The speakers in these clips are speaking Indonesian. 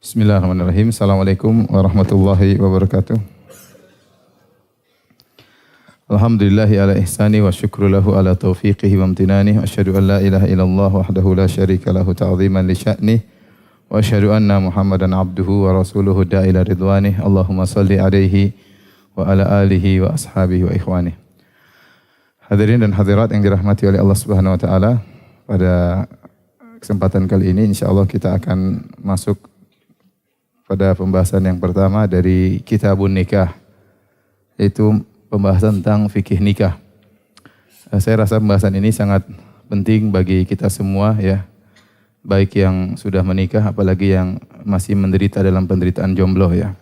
Bismillahirrahmanirrahim. Assalamualaikum warahmatullahi wabarakatuh. Alhamdulillahi ala ihsani wa syukru lahu ala taufiqihi wa amtinani. Wa asyhadu an la ilaha illallah wahdahu la syarika lahu ta'ziman li sya'nih. Wa asyhadu anna Muhammadan abduhu wa rasuluhu da'ila ridwanih. Allahumma salli alaihi wa ala alihi wa ashabihi wa ikhwanih. Hadirin dan hadirat yang dirahmati oleh Allah Subhanahu wa taala, pada kesempatan kali ini insyaallah kita akan masuk pada pembahasan yang pertama dari Kitabun Nikah, yaitu pembahasan tentang fikih nikah. Saya rasa pembahasan ini sangat penting bagi kita semua ya, baik yang sudah menikah apalagi yang masih menderita dalam penderitaan jomblo ya.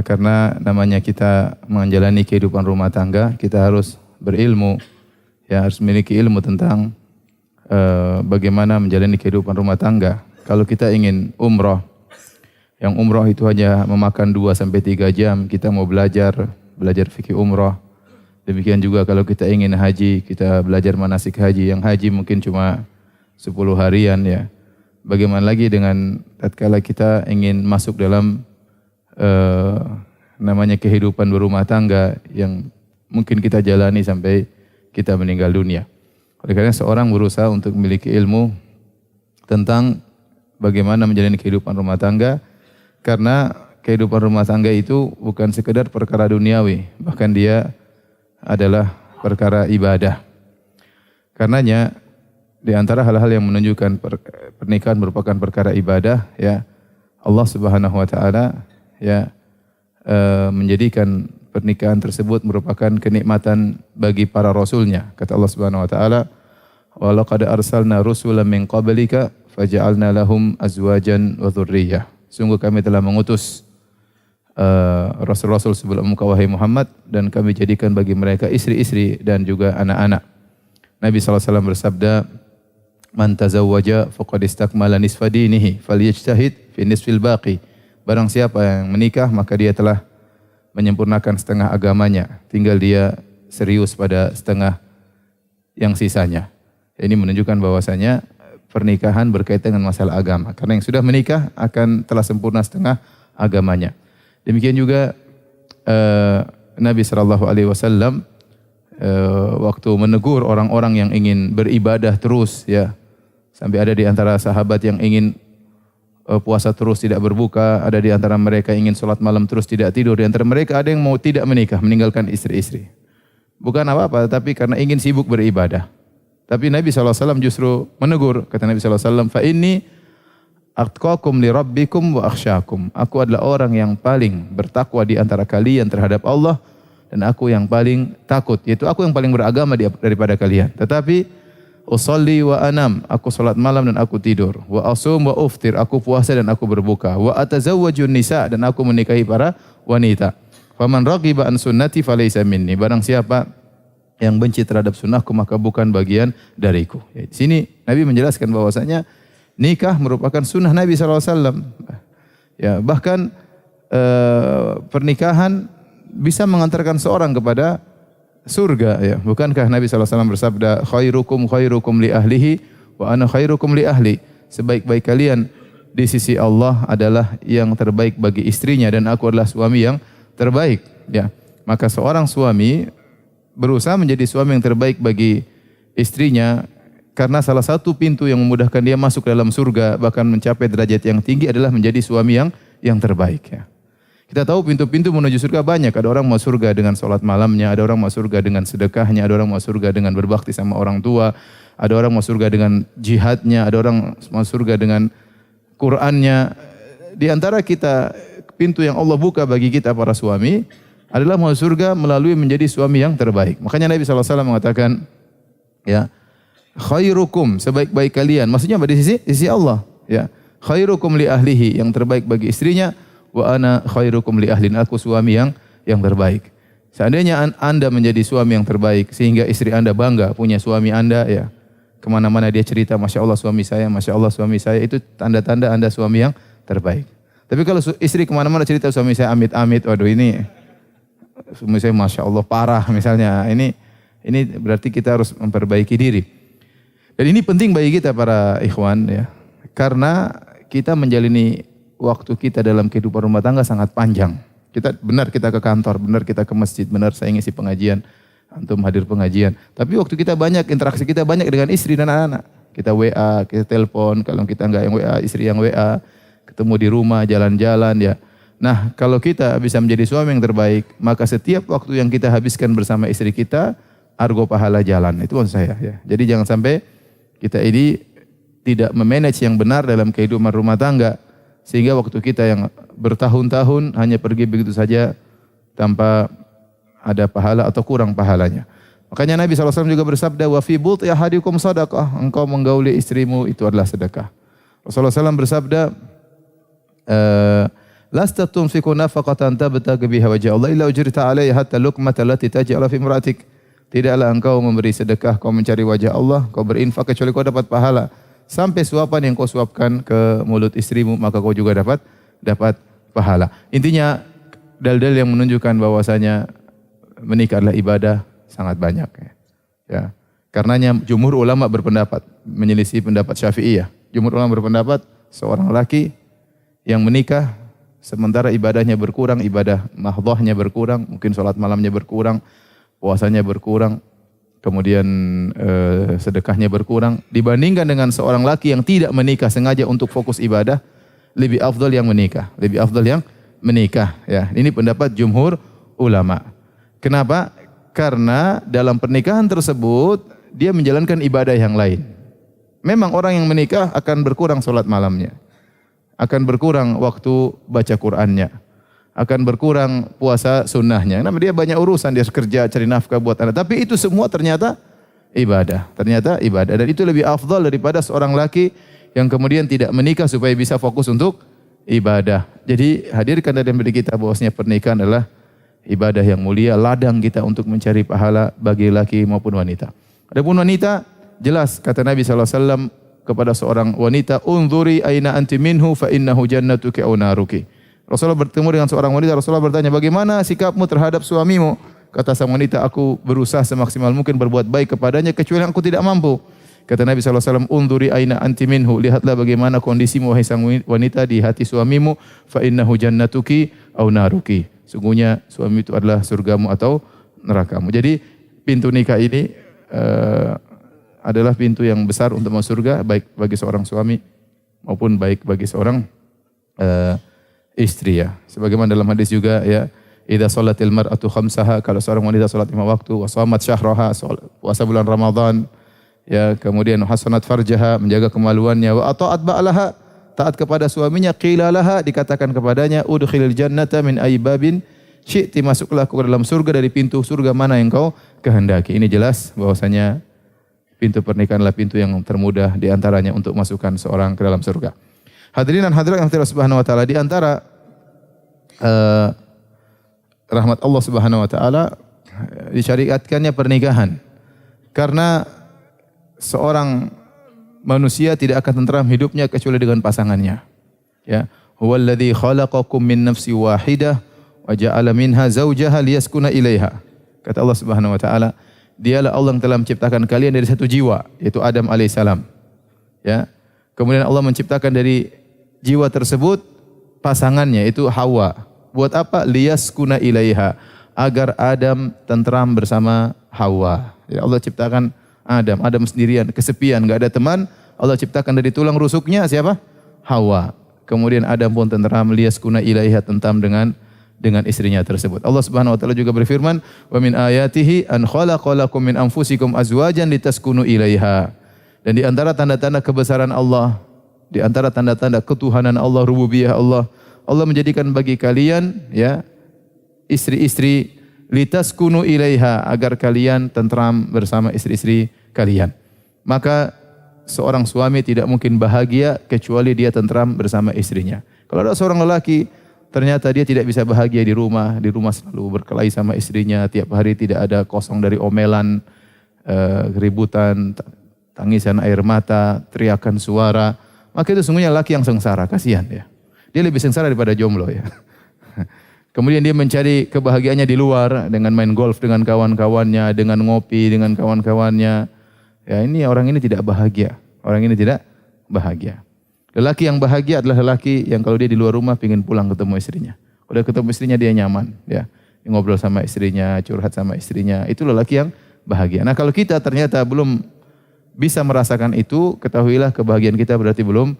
Karena namanya kita menjalani kehidupan rumah tangga, kita harus berilmu ya, harus memiliki ilmu tentang bagaimana menjalani kehidupan rumah tangga. Kalau kita ingin umroh, yang umroh itu hanya memakan 2-3 jam, kita mau belajar fikih umroh. Demikian juga kalau kita ingin haji, kita belajar manasik haji. Yang haji mungkin cuma 10 harian ya. Bagaimana lagi dengan tatkala kita ingin masuk dalam namanya kehidupan berumah tangga yang mungkin kita jalani sampai kita meninggal dunia. Oleh karena seorang berusaha untuk memiliki ilmu tentang bagaimana menjalani kehidupan rumah tangga. Karena kehidupan rumah tangga itu bukan sekedar perkara duniawi, bahkan dia adalah perkara ibadah. Karenanya di antara hal-hal yang menunjukkan pernikahan merupakan perkara ibadah ya, Allah Subhanahu wa taala ya menjadikan pernikahan tersebut merupakan kenikmatan bagi para rasulnya. Kata Allah Subhanahu wa taala, "Wa laqad arsalna rusulan min qablika faja'alna lahum azwajan wa dzurriyyah." Sungguh kami telah mengutus rasul-rasul sebelum engkau wahai Muhammad, dan kami jadikan bagi mereka istri-istri dan juga anak-anak. Nabi SAW bersabda, "Man tazawwaja faqad istakmala nisfa dinihi falyajtahid fi nisfil baqi." Barang siapa yang menikah maka dia telah menyempurnakan setengah agamanya, tinggal dia serius pada setengah yang sisanya. Ini menunjukkan bahwasanya pernikahan berkaitan dengan masalah agama. Karena yang sudah menikah akan telah sempurna setengah agamanya. Demikian juga Nabi SAW waktu menegur orang-orang yang ingin beribadah terus ya, sampai ada di antara sahabat yang ingin puasa terus tidak berbuka, ada di antara mereka ingin sholat malam terus tidak tidur, di antara mereka ada yang mau tidak menikah, meninggalkan istri-istri. Bukan apa-apa, tapi karena ingin sibuk beribadah. Tapi Nabi SAW justru menegur. Kata Nabi SAW, "Fa inni atqakum li rabbikum wa akhsyakum." Aku adalah orang yang paling bertakwa di antara kalian terhadap Allah, dan aku yang paling takut, yaitu aku yang paling beragama daripada kalian. Tetapi usolli wa anam, aku salat malam dan aku tidur. Wa asum wa uftir, aku puasa dan aku berbuka. Wa atazawwajun nisa, dan aku menikahi para wanita. Faman raghiba an sunnati falaysa minni. Barang siapa yang benci terhadap sunnahku maka bukan bagian dariku. Ya, di sini Nabi menjelaskan bahwasanya nikah merupakan sunnah Nabi SAW. Ya, bahkan pernikahan bisa mengantarkan seorang kepada surga. Ya, bukankah Nabi SAW bersabda, "Khairukum khairukum li ahlihi wa ana khairukum li ahli." Sebaik-baik kalian di sisi Allah adalah yang terbaik bagi istrinya, dan aku adalah suami yang terbaik. Ya, maka seorang suami berusaha menjadi suami yang terbaik bagi istrinya, karena salah satu pintu yang memudahkan dia masuk dalam surga bahkan mencapai derajat yang tinggi adalah menjadi suami yang terbaik ya. Kita tahu pintu-pintu menuju surga banyak. Ada orang masuk surga dengan salat malamnya, ada orang masuk surga dengan sedekahnya, ada orang masuk surga dengan berbakti sama orang tua, ada orang masuk surga dengan jihadnya, ada orang masuk surga dengan Qur'annya. Di antara kita, pintu yang Allah buka bagi kita para suami adalah masuk surga melalui menjadi suami yang terbaik. Makanya Nabi SAW mengatakan, ya, khairukum, sebaik-baik kalian. Maksudnya di sisi Allah. Ya, khairukum li ahlihi, yang terbaik bagi istrinya. Wa ana khairukum li ahlin, aku suami yang terbaik. Seandainya anda menjadi suami yang terbaik sehingga istri anda bangga punya suami anda ya, kemana-mana dia cerita, Masya Allah suami saya, Masya Allah suami saya, itu tanda-tanda anda suami yang terbaik. Tapi kalau istri kemana-mana cerita suami saya amit-amit, waduh ini misalnya Masya Allah parah misalnya, ini berarti kita harus memperbaiki diri. Dan ini penting bagi kita para ikhwan ya, karena kita menjalani waktu kita dalam kehidupan rumah tangga sangat panjang. Benar kita ke kantor, benar kita ke masjid, benar saya ngisi pengajian, antum hadir pengajian. Tapi waktu kita banyak, interaksi kita banyak dengan istri dan anak-anak. Kita WA, kita telepon, kalau kita enggak yang WA, istri yang WA, ketemu di rumah, jalan-jalan ya. Nah, kalau kita bisa menjadi suami yang terbaik, maka setiap waktu yang kita habiskan bersama istri kita, argo pahala jalan. Itu maksud saya ya. Jadi jangan sampai kita ini tidak memanage yang benar dalam kehidupan rumah tangga, sehingga waktu kita yang bertahun-tahun hanya pergi begitu saja tanpa ada pahala atau kurang pahalanya. Makanya Nabi SAW juga bersabda, wa fi buti ahadikum sadaqah, engkau menggauli istrimu itu adalah sedekah. Rasulullah SAW bersabda, lasta tunfiqu nafaqatan tabtaghi biha wajha Allah illa ujrita 'alaiha hatta luqmata allati taj'ala fi imra'atik. Tidaklah engkau memberi sedekah, kau mencari wajah Allah, kau berinfak kecuali kau dapat pahala. Sampai suapan yang kau suapkan ke mulut istrimu, maka kau juga dapat pahala. Intinya dalil yang menunjukkan bahwasanya menikah adalah ibadah sangat banyak. Ya. Karenanya jumhur ulama berpendapat menyelisih pendapat Syafi'iyah. Jumhur ulama berpendapat seorang laki yang menikah sementara ibadahnya berkurang, ibadah mahdhahnya berkurang, mungkin sholat malamnya berkurang, puasanya berkurang, kemudian sedekahnya berkurang, dibandingkan dengan seorang laki yang tidak menikah sengaja untuk fokus ibadah, lebih afdal yang menikah, lebih afdal yang menikah. Ya, ini pendapat jumhur ulama. Kenapa? Karena dalam pernikahan tersebut dia menjalankan ibadah yang lain. Memang orang yang menikah akan berkurang sholat malamnya, akan berkurang waktu baca Qur'annya, akan berkurang puasa sunnahnya. Karena dia banyak urusan, dia kerja, cari nafkah buat anak. Tapi itu semua ternyata ibadah. Ternyata ibadah. Dan itu lebih afdal daripada seorang laki yang kemudian tidak menikah supaya bisa fokus untuk ibadah. Jadi hadirkan dalam diri kita bahwasanya pernikahan adalah ibadah yang mulia, ladang kita untuk mencari pahala bagi laki maupun wanita. Adapun wanita, jelas kata Nabi SAW kepada seorang wanita, unzuri aina anti minhu fa innahu jannatuki aw naruki. Rasulullah bertemu dengan seorang wanita, Rasulullah bertanya, bagaimana sikapmu terhadap suamimu? Kata sang wanita, aku berusaha semaksimal mungkin berbuat baik kepadanya kecuali aku tidak mampu. Kata Nabi SAW, unzuri aina anti minhu, lihatlah bagaimana kondisimu wahai sang wanita di hati suamimu, fa innahu jannatuki aw naruki. Sungguhnya suami itu adalah surgamu atau nerakamu. Jadi pintu nikah ini adalah pintu yang besar untuk masuk surga, baik bagi seorang suami maupun baik bagi seorang istri ya. Sebagaimana dalam hadis juga ya, idza shalatil mar'atu khamsaha, kalau seorang wanita salat 5 waktu, wa shamat syahraha, puasa bulan Ramadan, ya, kemudian hasanat farjaha, menjaga kemaluannya, wa ata'at ba'laha, taat kepada suaminya, qila laha, dikatakan kepadanya, udkhilil jannata min aybabin syi'ti, masuklah ke dalam surga dari pintu surga mana yang kau kehendaki. Ini jelas bahwasanya pintu pernikahan adalah pintu yang termudah di antaranya untuk masukkan seorang ke dalam surga. Hadirin dan hadirat yang Allah Subhanahu wa taala, di antara rahmat Allah Subhanahu wa taala disyariatkannya pernikahan. Karena seorang manusia tidak akan tentram hidupnya kecuali dengan pasangannya. Ya, huwallazi khalaqakum min nafsin wahidah wa ja'ala minha zawjaha liyaskuna ilaiha. Kata Allah Subhanahu wa taala, dialah Allah yang telah menciptakan kalian dari satu jiwa, yaitu Adam alaihissalam. Ya. Kemudian Allah menciptakan dari jiwa tersebut pasangannya, yaitu Hawa. Buat apa? Liyaskuna ilaiha, agar Adam tentram bersama Hawa. Ya, Allah ciptakan Adam sendirian, kesepian, enggak ada teman. Allah ciptakan dari tulang rusuknya siapa? Hawa. Kemudian Adam pun tentram, liyaskuna ilaiha, tentram dengan istrinya tersebut. Allah Subhanahu wa taala juga berfirman, "Wa min ayatihi an khalaqalakum min anfusikum azwajan litaskunu ilaiha." Dan di antara tanda-tanda kebesaran Allah, di antara tanda-tanda ketuhanan Allah, rububiyah Allah, Allah menjadikan bagi kalian ya istri-istri litaskunu ilaiha, agar kalian tentram bersama istri-istri kalian. Maka seorang suami tidak mungkin bahagia kecuali dia tentram bersama istrinya. Kalau ada seorang lelaki ternyata dia tidak bisa bahagia di rumah selalu berkelahi sama istrinya, tiap hari tidak ada kosong dari omelan, keributan, tangisan air mata, teriakan suara, maka itu sungguhnya laki yang sengsara, kasihan ya. Dia lebih sengsara daripada jomblo ya. Kemudian dia mencari kebahagiaannya di luar dengan main golf dengan kawan-kawannya, dengan ngopi dengan kawan-kawannya. Ya, ini orang ini tidak bahagia. Orang ini tidak bahagia. Lelaki yang bahagia adalah lelaki yang kalau dia di luar rumah pingin pulang ketemu istrinya. Udah ketemu istrinya dia nyaman, ya. Ngobrol sama istrinya, curhat sama istrinya. Itu lelaki yang bahagia. Nah, kalau kita ternyata belum bisa merasakan itu, ketahuilah kebahagiaan kita berarti belum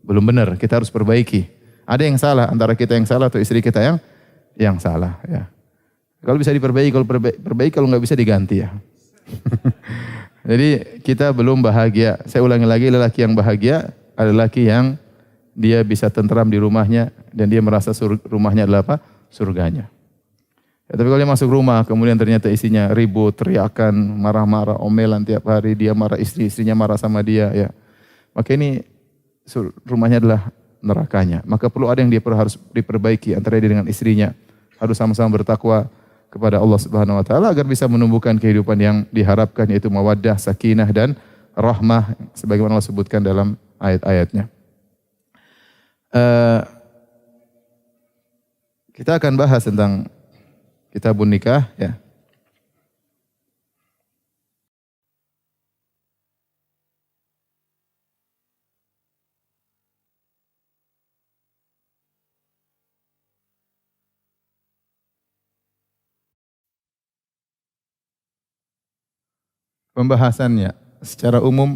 benar. Kita harus perbaiki. Ada yang salah antara kita yang salah atau istri kita yang salah, ya. Kalau bisa diperbaiki, kalau perbaiki, kalau nggak bisa diganti, ya. Jadi kita belum bahagia. Saya ulangi lagi, lelaki yang bahagia adalah lelaki yang dia bisa tentram di rumahnya dan dia merasa rumahnya adalah apa? Surganya. Ya, tapi kalau dia masuk rumah, kemudian ternyata isinya ribut, teriakan, marah-marah, omelan tiap hari, dia marah istrinya marah sama dia, ya. Maka ini rumahnya adalah nerakanya. Maka perlu ada yang dia harus diperbaiki antara dia dengan istrinya. Harus sama-sama bertakwa kepada Allah Subhanahu wa taala agar bisa menumbuhkan kehidupan yang diharapkan, yaitu mawaddah, sakinah dan rahmah sebagaimana Allah sebutkan dalam ayat-ayatnya. Kita akan bahas tentang kitabun nikah, ya. Pembahasannya secara umum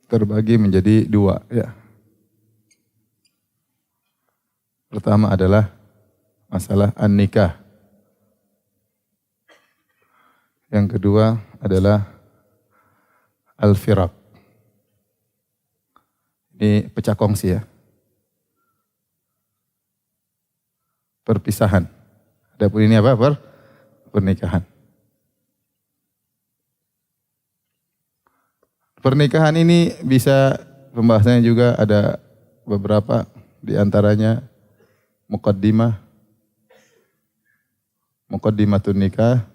terbagi menjadi dua, ya. Pertama adalah masalah an-nikah. Yang kedua adalah al-firaq. Ini pecah kongsi, ya. Perpisahan. Adapun ini apa? Pernikahan. Pernikahan ini bisa pembahasannya juga ada beberapa, di antaranya muqaddimatun nikah,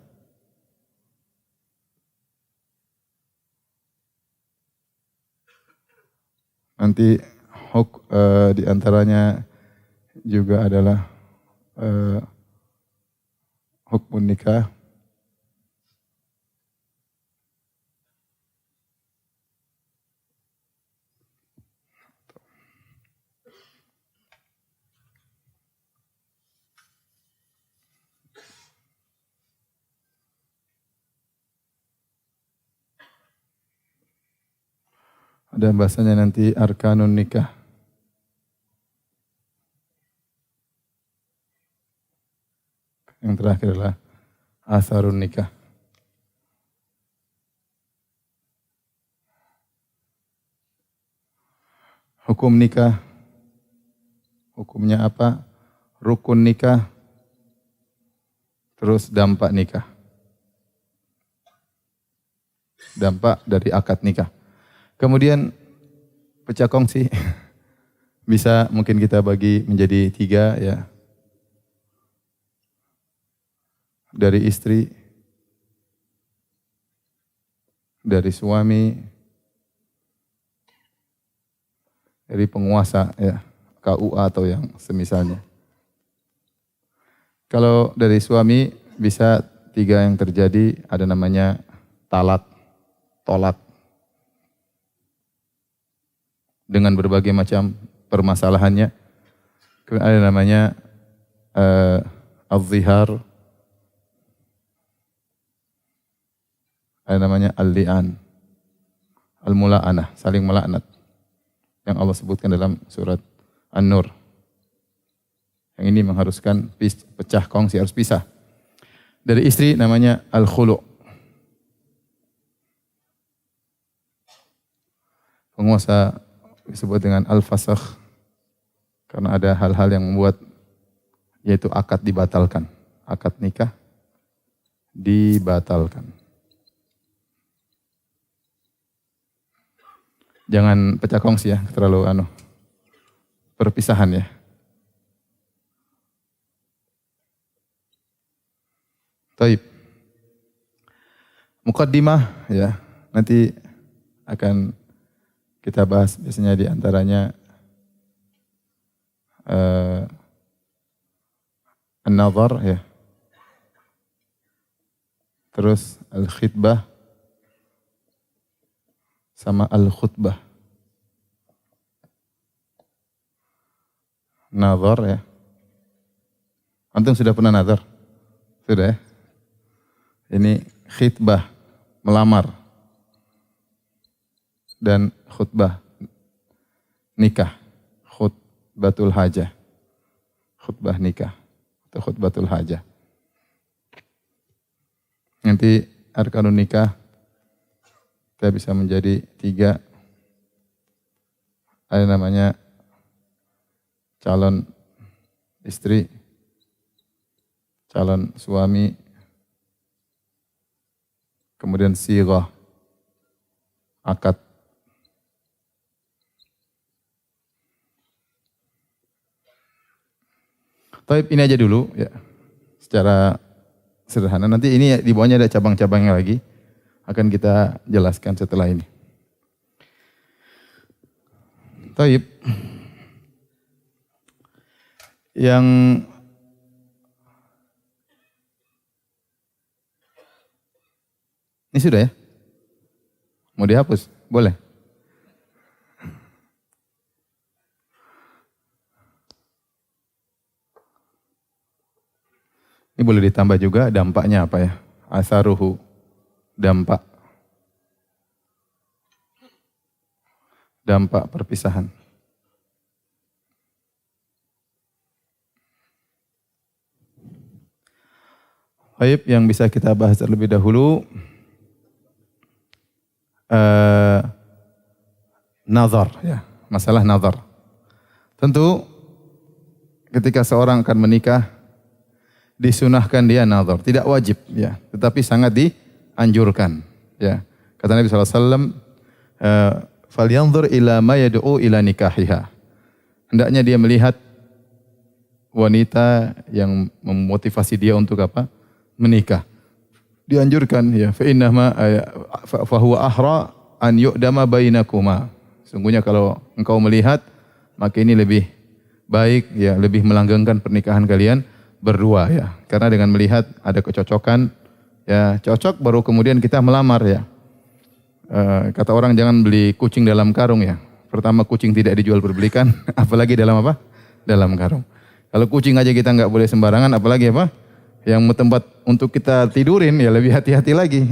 nanti di antaranya juga adalah hukmun nikah, ada bahasanya nanti arkanun nikah. Yang terakhir adalah asarun nikah. Hukum nikah, hukumnya apa? Rukun nikah, terus dampak nikah. Dampak dari akad nikah. Kemudian pecah kongsi bisa mungkin kita bagi menjadi 3, ya. Dari istri, dari suami, dari penguasa, ya, KUA atau yang semisalnya. Kalau dari suami bisa 3 yang terjadi, ada namanya talak, tolak, dengan berbagai macam permasalahannya. Kemudian ada namanya al-zihar, ada namanya al-li'an, al-mula'anah, saling melaknat, yang Allah sebutkan dalam surat An-Nur. Yang ini mengharuskan pecah kongsi, harus pisah. Dari istri namanya al-khulu'. Penguasa disebut dengan al-fasakh karena ada hal-hal yang membuat, yaitu akad dibatalkan. Akad nikah dibatalkan. Jangan pecah kongsi, ya, terlalu perpisahan, ya. Taib. Muqaddimah, ya, nanti akan kita bahas biasanya di antaranya an-nazar, ya. Terus al-khitbah sama al-khutbah. nazar ya. Antum sudah pernah nazar? Sudah ya? Ini khitbah, melamar. Dan khutbah, nikah. Khutbatul hajah. Khutbah nikah. Atau khutbatul hajah. Nanti arkanun nikah kita bisa menjadi 3. Ada namanya calon istri, calon suami, kemudian sighah, akad. Taib ini aja dulu ya, secara sederhana. Nanti ini di bawahnya ada cabang-cabangnya lagi, akan kita jelaskan setelah ini. Taib. Yang ini sudah ya? Mau dihapus? Boleh. Ini boleh ditambah juga dampaknya apa ya? Asaruhu, dampak. Dampak perpisahan. Baik, yang bisa kita bahas terlebih dahulu nazar ya, masalah nazar. Tentu ketika seorang akan menikah disunahkan dia nazar, tidak wajib ya, tetapi sangat dianjurkan ya. Kata Nabi sallallahu alaihi wasallam, "Falyanzur ila ma yad'u ila nikahiha." Hendaknya dia melihat wanita yang memotivasi dia untuk apa? Menikah. Dianjurkan ya, fa innama fa huwa ahra an yu'dama bainakuma. Sungguhnya kalau engkau melihat, maka ini lebih baik ya, lebih melanggengkan pernikahan kalian berdua ya. Karena dengan melihat ada kecocokan ya, cocok baru kemudian kita melamar ya. Kata orang jangan beli kucing dalam karung ya. Pertama kucing tidak dijual berbelikan, apalagi dalam apa? Dalam karung. Kalau kucing aja kita nggak boleh sembarangan, apalagi apa? Yang tempat untuk kita tidurin ya lebih hati-hati lagi.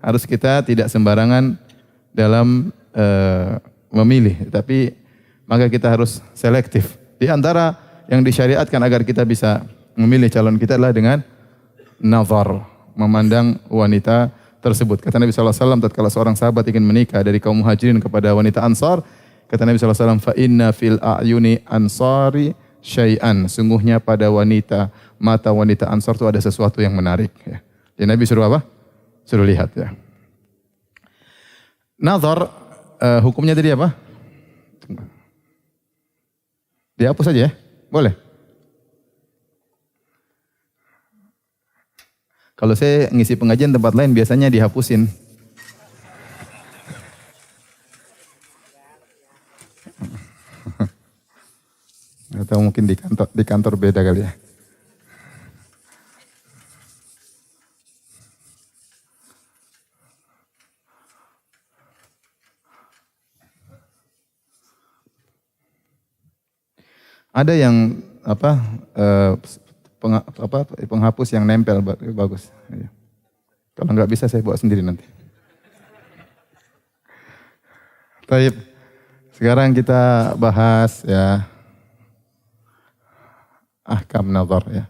Harus kita tidak sembarangan dalam memilih, tapi maka kita harus selektif. Di antara yang disyariatkan agar kita bisa memilih calon kita adalah dengan nazar, memandang wanita tersebut. Kata Nabi sallallahu alaihi wasallam tatkala seorang sahabat ingin menikah dari kaum Muhajirin kepada wanita Ansar, kata Nabi sallallahu alaihi wasallam, "Fa inna fil a'yuni ansari syai'an." Sungguhnya pada mata wanita Ansar itu ada sesuatu yang menarik ya. Jadi Nabi suruh apa? Suruh lihat ya. Nazar hukumnya tadi apa? Dihapus saja ya? Boleh? Kalau saya ngisi pengajian tempat lain biasanya dihapusin. Atau mungkin di kantor beda kali ya. Ada yang penghapus yang nempel bagus. Kalau nggak bisa saya bawa sendiri nanti. Baik. Sekarang kita bahas ya ahkam nazar ya.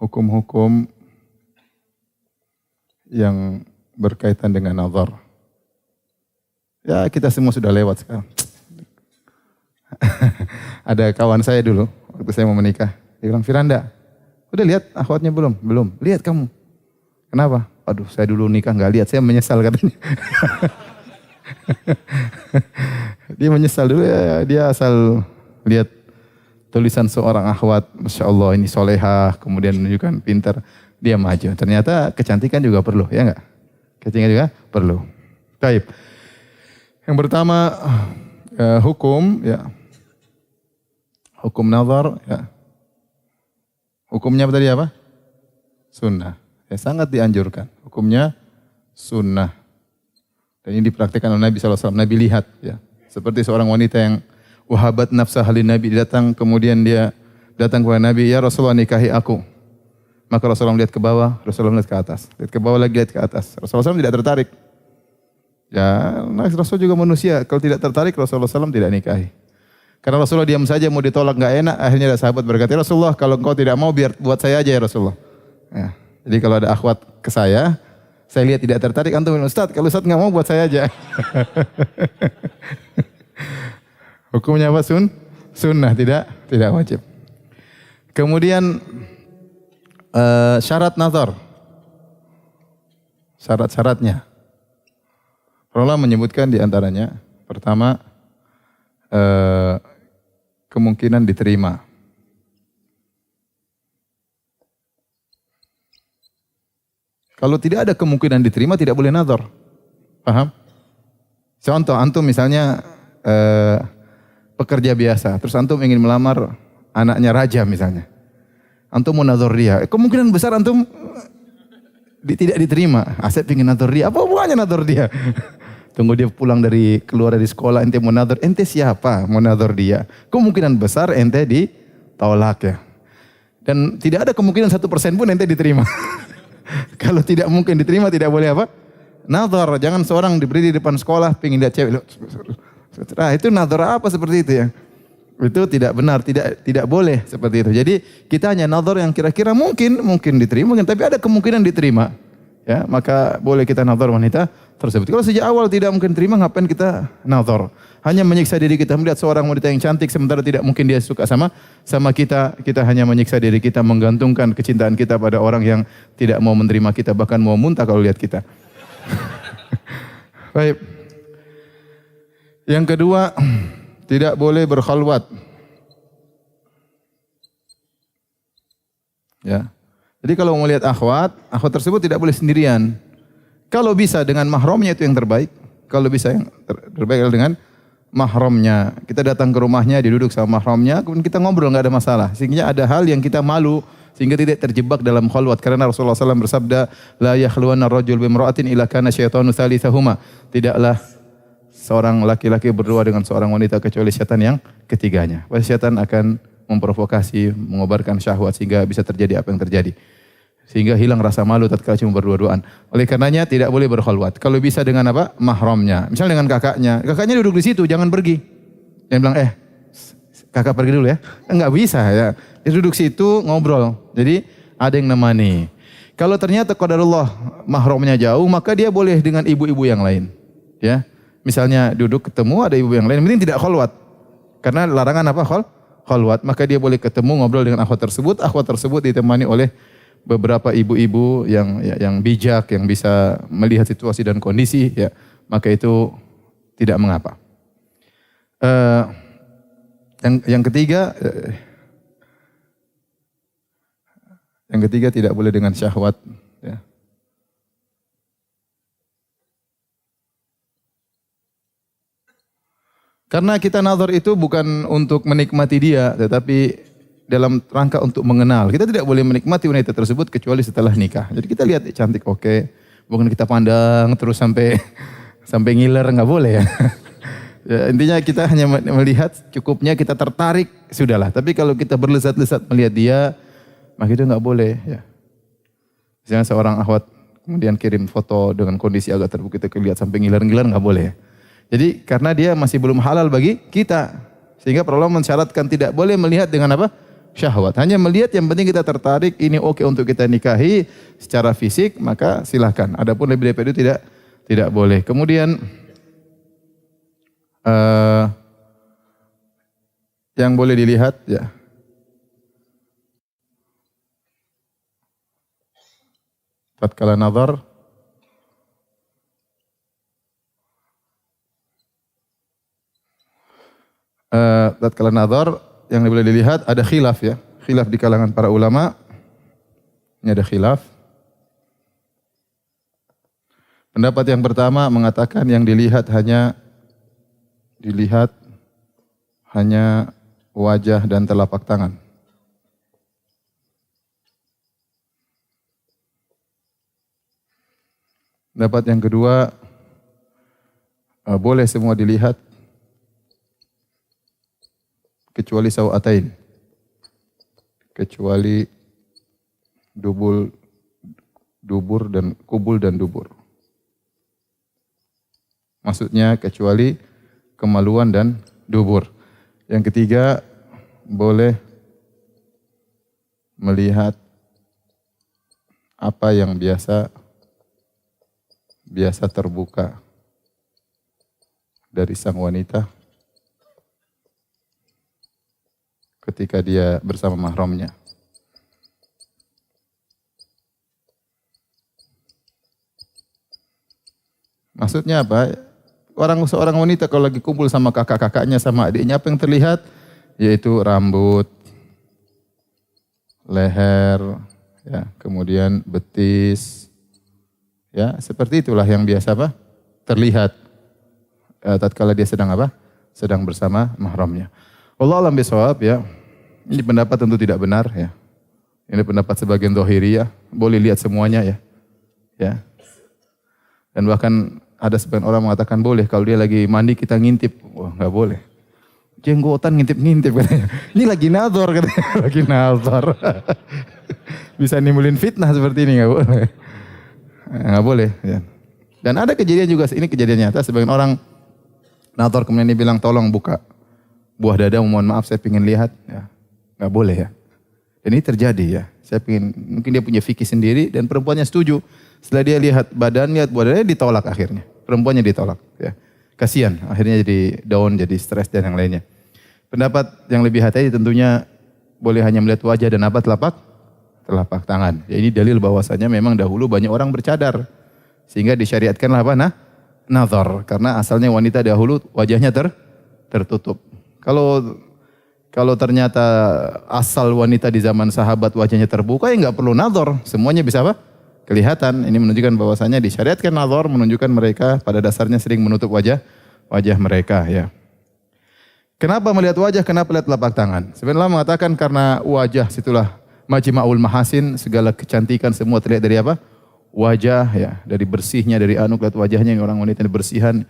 Hukum-hukum yang berkaitan dengan nazar. Ya kita semua sudah lewat sekarang. Ada kawan saya dulu, waktu saya mau menikah. Dia bilang, "Firanda, udah lihat akhwatnya belum?" "Belum." "Lihat kamu." "Kenapa?" "Aduh saya dulu nikah nggak lihat, saya menyesal," katanya. Dia menyesal dulu ya, dia asal lihat tulisan seorang akhwat, Masya Allah ini solehah, kemudian menunjukkan pintar, dia maju. Ternyata kecantikan juga perlu, ya enggak? Kecantikan juga perlu. Baik. Yang pertama hukum ya. Hukum nazar ya. Hukumnya tadi apa? sunnah. Ya, sangat dianjurkan. Hukumnya sunnah. Dan ini dipraktikkan oleh Nabi SAW. Nabi lihat ya. Seperti seorang wanita yang wahabat nafsah halin Nabi datang, kemudian dia datang kepada Nabi, ya Rasulullah nikahi aku. Maka Rasulullah melihat ke bawah, Rasulullah melihat ke atas. Lihat ke bawah lagi, lihat ke atas. Rasulullah SAW tidak tertarik. Ya, Rasul juga manusia. Kalau tidak tertarik, Rasulullah SAW tidak nikahi. Karena Rasulullah diam saja, mau ditolak nggak enak. Akhirnya ada sahabat berkata, Rasulullah kalau engkau tidak mau, biar buat saya aja ya Rasulullah. Ya. Jadi kalau ada akhwat ke saya lihat tidak tertarik, antum bilang, Ustaz, kalau Ustaz nggak mau, buat saya aja. Hukumnya apa? Sunnah, tidak wajib. Kemudian syarat nazar. Syarat-syaratnya. Rasulullah menyebutkan di antaranya, pertama, kemungkinan diterima. Kalau tidak ada kemungkinan diterima, tidak boleh nazar. Paham? Contoh, antum misalnya pekerja biasa, terus antum ingin melamar anaknya raja misalnya. Antum mau nazar dia, kemungkinan besar antum tidak diterima. Asep ingin nazar dia, apa hubungannya nazar dia? Tunggu dia pulang keluar dari sekolah, ente mau nazar, ente siapa mau nazar dia? Kemungkinan besar ente ditolak ya. Dan tidak ada kemungkinan 1% pun ente diterima. Kalau tidak mungkin diterima, tidak boleh apa? Nazar. Jangan seorang diberi di depan sekolah, pengen lihat cewek. Nah, itu nazar apa seperti itu ya? Itu tidak benar, tidak boleh seperti itu. Jadi kita hanya nazar yang kira-kira mungkin diterima, tapi ada kemungkinan diterima. Ya, maka boleh kita nazar wanita tersebut. Kalau sejak awal tidak mungkin terima, ngapain kita nazar? Hanya menyiksa diri kita melihat seorang wanita yang cantik sementara tidak mungkin dia suka sama kita. Kita hanya menyiksa diri kita, menggantungkan kecintaan kita pada orang yang tidak mau menerima kita, bahkan mau muntah kalau lihat kita. Baik. Yang kedua, tidak boleh berkhalwat. Ya. Jadi kalau mau lihat akhwat tersebut tidak boleh sendirian. Kalau bisa dengan mahramnya itu yang terbaik. Kalau bisa yang terbaik adalah dengan mahramnya. Kita datang ke rumahnya, dia duduk sama mahramnya, kemudian kita ngobrol, nggak ada masalah. Sehingga ada hal yang kita malu, sehingga tidak terjebak dalam khalwat. Karena Rasulullah SAW bersabda, la yakhluwanna rajul bimra'atin illa kana syaitanu tsalitsahuma. Tidaklah seorang laki-laki berdua dengan seorang wanita kecuali syaitan yang ketiganya. Pasti syaitan akan memprovokasi, mengobarkan syahwat sehingga bisa terjadi apa yang terjadi. Sehingga hilang rasa malu tatkala cuma berdua-duaan. Oleh karenanya tidak boleh berkhalwat. Kalau bisa dengan apa? Mahramnya. Misalnya dengan kakaknya. Kakaknya duduk di situ, jangan pergi. Dia bilang, kakak pergi dulu ya. Enggak bisa ya. Dia duduk situ ngobrol. Jadi ada yang nemani. Kalau ternyata qadarullah mahramnya jauh, maka dia boleh dengan ibu-ibu yang lain. Ya. Misalnya duduk ketemu ada ibu yang lain, penting tidak khalwat. Karena larangan apa? Khalwat. Maka dia boleh ketemu ngobrol dengan akhwat tersebut. Akhwat tersebut ditemani oleh beberapa ibu-ibu yang bijak, yang bisa melihat situasi dan kondisi, ya, maka itu tidak mengapa. Yang ketiga tidak boleh dengan syahwat. Ya. Karena kita nazar itu bukan untuk menikmati dia, tetapi dalam rangka untuk mengenal. Kita tidak boleh menikmati wanita tersebut kecuali setelah nikah. Jadi kita lihat cantik, oke. Bukan kita pandang terus sampai ngiler, nggak boleh ya. Ya, intinya kita hanya melihat, cukupnya kita tertarik, sudahlah. Tapi kalau kita berlesat-lesat melihat dia, maka itu nggak boleh. Ya. Misalnya seorang akhwat kemudian kirim foto dengan kondisi agak terbuka, kita lihat sampai ngiler-ngiler, nggak boleh. Jadi karena dia masih belum halal bagi kita. Sehingga Rasulullah mensyaratkan tidak boleh melihat dengan apa? Syahwat. Hanya melihat yang penting kita tertarik, ini oke untuk kita nikahi secara fisik, maka silahkan. Adapun lebih daripada itu tidak boleh. Kemudian yang boleh dilihat ya. Tatkala nazar tatkala nazar yang boleh dilihat ada khilaf ya. Khilaf di kalangan para ulama. Ini ada khilaf. Pendapat yang pertama mengatakan yang dilihat hanya wajah dan telapak tangan. Pendapat yang kedua, boleh semua dilihat kecuali sawatain. Kecuali dubur dan kubul dan dubur. Maksudnya kecuali kemaluan dan dubur. Yang ketiga, boleh melihat apa yang biasa terbuka dari sang wanita ketika dia bersama mahramnya. Maksudnya apa? Seorang wanita kalau lagi kumpul sama kakak-kakaknya, sama adiknya, apa yang terlihat? Yaitu rambut, leher, ya, kemudian betis, ya, seperti itulah yang biasa apa? Terlihat tatkala dia sedang apa? Sedang bersama mahramnya. Wallahu a'lam bishawab, ya. Ini pendapat tentu tidak benar, ya. Ini pendapat sebagian zahiriyah, boleh lihat semuanya, ya. Ya. Dan bahkan ada sebagian orang mengatakan boleh kalau dia lagi mandi kita ngintip. Wah, enggak boleh. Jenggotan ngintip-ngintip katanya. Ini lagi nazar katanya, lagi nazar. Bisa nimbulin fitnah seperti ini, enggak boleh. Enggak boleh, ya. Dan ada kejadian juga, ini kejadian nyata, sebagian orang nazar kemudian dia bilang tolong buka buah dada, mohon maaf saya ingin lihat, ya. Enggak boleh, ya. Dan ini terjadi, ya. Saya ingin, mungkin dia punya fikih sendiri dan perempuannya setuju. Setelah dia lihat badan, lihat buah dadanya, ditolak akhirnya. Perempuannya ditolak, ya. Kasihan, akhirnya jadi down, jadi stres dan yang lainnya. Pendapat yang lebih hati tentunya boleh hanya melihat wajah dan apa telapak tangan. Ya, ini dalil bahwasanya memang dahulu banyak orang bercadar sehingga disyariatkanlah apa? Nazar, karena asalnya wanita dahulu wajahnya tertutup. Kalau ternyata asal wanita di zaman sahabat wajahnya terbuka, ya nggak perlu nazar, semuanya bisa apa? Kelihatan. Ini menunjukkan bahwasanya disyariatkan nazar, menunjukkan mereka pada dasarnya sering menutup wajah mereka, ya. Kenapa melihat wajah? Kenapa lihat telapak tangan? Sebenarnya mengatakan karena wajah situlah majma'ul mahasin, segala kecantikan semua terlihat dari apa? Wajah, ya, dari bersihnya, dari lihat wajahnya orang wanita bersihan.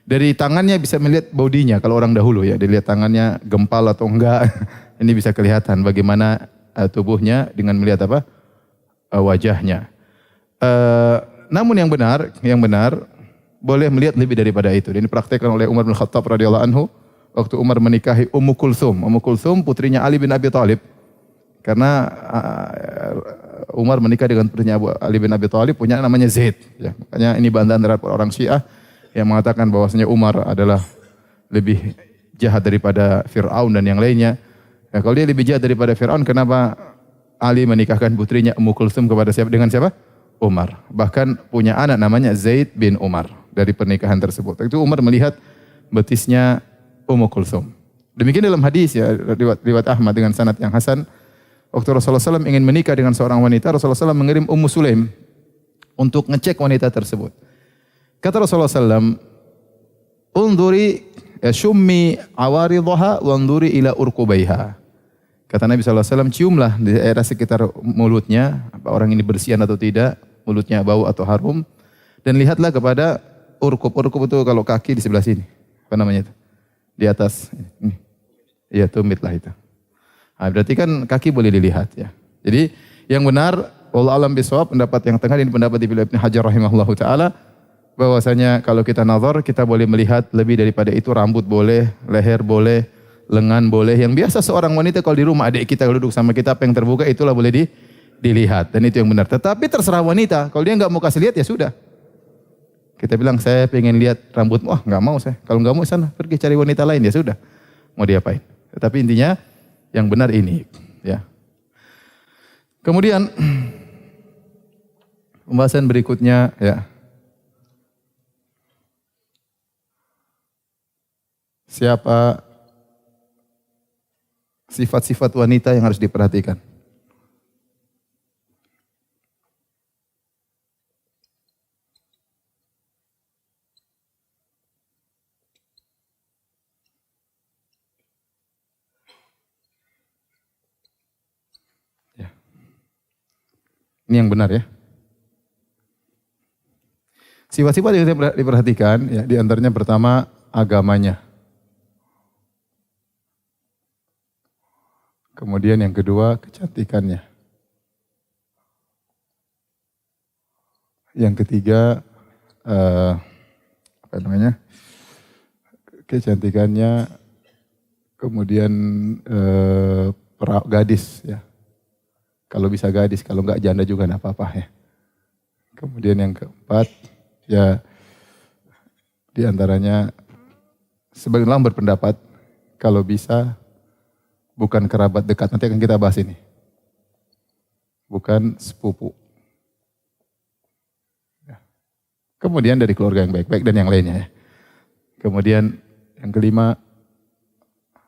Dari tangannya bisa melihat bodinya kalau orang dahulu, ya, dilihat tangannya gempal atau enggak. Ini bisa kelihatan bagaimana tubuhnya dengan melihat apa? Wajahnya. Namun yang benar boleh melihat lebih daripada itu. Ini dipraktikkan oleh Umar bin Khattab radhiyallahu anhu waktu Umar menikahi Ummu Kulthum. Ummu Kulthum putrinya Ali bin Abi Thalib. Karena Umar menikah dengan putrinya Ali bin Abi Thalib punya namanya Zaid, ya. Makanya ini bantahan terhadap orang Syiah yang mengatakan bahwasanya Umar adalah lebih jahat daripada Fir'aun dan yang lainnya. Ya, kalau dia lebih jahat daripada Fir'aun, kenapa Ali menikahkan putrinya Ummu Kulthum kepada siapa? Dengan siapa? Umar. Bahkan punya anak namanya Zaid bin Umar dari pernikahan tersebut. Itu Umar melihat betisnya Ummu Kulthum. Demikian dalam hadis, ya, riwayat Ahmad dengan sanad yang hasan. Waktu Rasulullah SAW ingin menikah dengan seorang wanita, Rasulullah SAW mengirim Ummu Sulaim untuk ngecek wanita tersebut. Kata Rasulullah SAW, "Unduri syummi awaridhaha wa unduri ila urqubaiha." Kata Nabi SAW, ciumlah di daerah sekitar mulutnya, apa orang ini bersihan atau tidak, mulutnya bau atau harum, dan lihatlah kepada urqub. Urqub itu kalau kaki di sebelah sini. Apa namanya itu? Di atas. Ini. Iya, tumit lah itu. Nah, berarti kan kaki boleh dilihat, ya. Jadi yang benar, wallahu a'lam bishawab, pendapat yang tengah ini pendapat dipilih Ibnu Hajar rahimahullahu taala, bahwasanya kalau kita nazar kita boleh melihat lebih daripada itu, rambut boleh, leher boleh, lengan boleh. Yang biasa seorang wanita kalau di rumah adik kita duduk sama kita, apa yang terbuka itulah boleh dilihat, dan itu yang benar. Tetapi terserah wanita, kalau dia nggak mau kasih lihat ya sudah. Kita bilang saya pengen lihat rambutmu, wah nggak mau saya. Kalau nggak mau sana pergi cari wanita lain, ya sudah. Mau diapain? Tetapi intinya yang benar ini, ya. Kemudian pembahasan berikutnya, ya. Siapa sifat-sifat wanita yang harus diperhatikan? Ya. Ini yang benar, ya. Sifat-sifat yang diperhatikan, ya, di antaranya pertama agamanya. Kemudian yang kedua kecantikannya. Yang ketiga kecantikannya, kemudian gadis, ya. Kalau bisa gadis, kalau enggak janda juga enggak apa-apa, ya. Kemudian yang keempat, ya, di antaranya sebagian orang berpendapat kalau bisa bukan kerabat dekat, nanti akan kita bahas ini. Bukan sepupu. Ya. Kemudian dari keluarga yang baik-baik dan yang lainnya, ya. Kemudian yang kelima,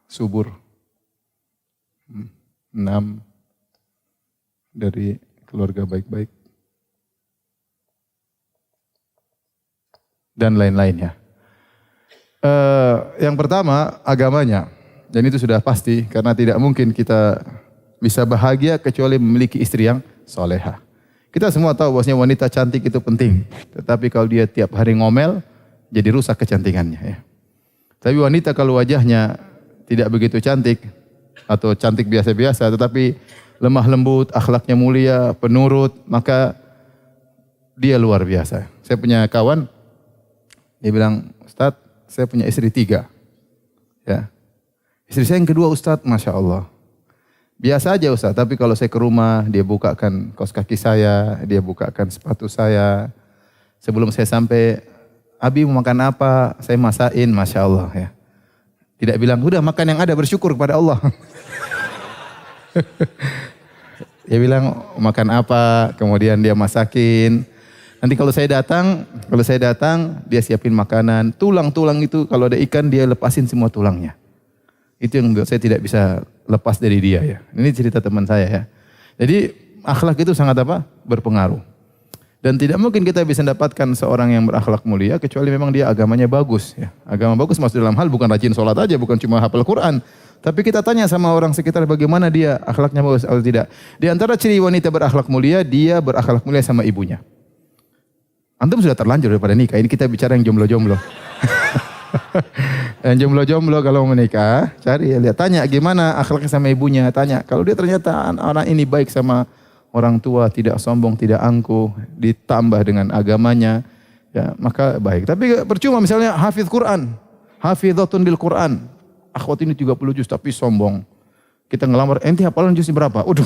subur. 6, dari keluarga baik-baik. Dan lain-lainnya. Yang pertama, agamanya. Dan itu sudah pasti, karena tidak mungkin kita bisa bahagia kecuali memiliki istri yang soleha. Kita semua tahu bahwasanya wanita cantik itu penting. Tetapi kalau dia tiap hari ngomel, jadi rusak kecantikannya. Ya. Tapi wanita kalau wajahnya tidak begitu cantik, atau cantik biasa-biasa, tetapi lemah lembut, akhlaknya mulia, penurut, maka dia luar biasa. Saya punya kawan, dia bilang, Ustadz, saya punya istri 3. Ya. Istri saya yang kedua, Ustadz, Masya Allah. Biasa aja Ustadz, tapi kalau saya ke rumah, dia bukakan kaos kaki saya, dia bukakan sepatu saya. Sebelum saya sampai, Abi mau makan apa? Saya masain, Masya Allah. Ya. Tidak bilang, udah makan yang ada, bersyukur kepada Allah. Dia bilang, makan apa? Kemudian dia masakin. Nanti kalau saya datang, dia siapin makanan. Tulang-tulang itu kalau ada ikan dia lepasin semua tulangnya. Itu yang saya tidak bisa lepas dari dia, ya. Ini cerita teman saya, ya. Jadi akhlak itu sangat apa? Berpengaruh. Dan tidak mungkin kita bisa mendapatkan seorang yang berakhlak mulia kecuali memang dia agamanya bagus, ya. Agama bagus maksud dalam hal bukan rajin sholat aja, bukan cuma hafal Quran. Tapi kita tanya sama orang sekitar bagaimana dia akhlaknya bagus atau tidak. Di antara ciri wanita berakhlak mulia, dia berakhlak mulia sama ibunya. Antum sudah terlanjur daripada nikah. Ini kita bicara yang jomblo-jomblo. Yang jomblo-jomblo kalau menikah, cari, lihat, tanya gimana akhlaknya sama ibunya. Tanya, kalau dia ternyata orang ini baik sama orang tua, tidak sombong, tidak angkuh, ditambah dengan agamanya, ya maka baik. Tapi percuma misalnya hafiz Quran, hafizatun bil Quran, akhwat ini 30 juz tapi sombong. Kita ngelamar, ente hafalan juznya berapa? Udah.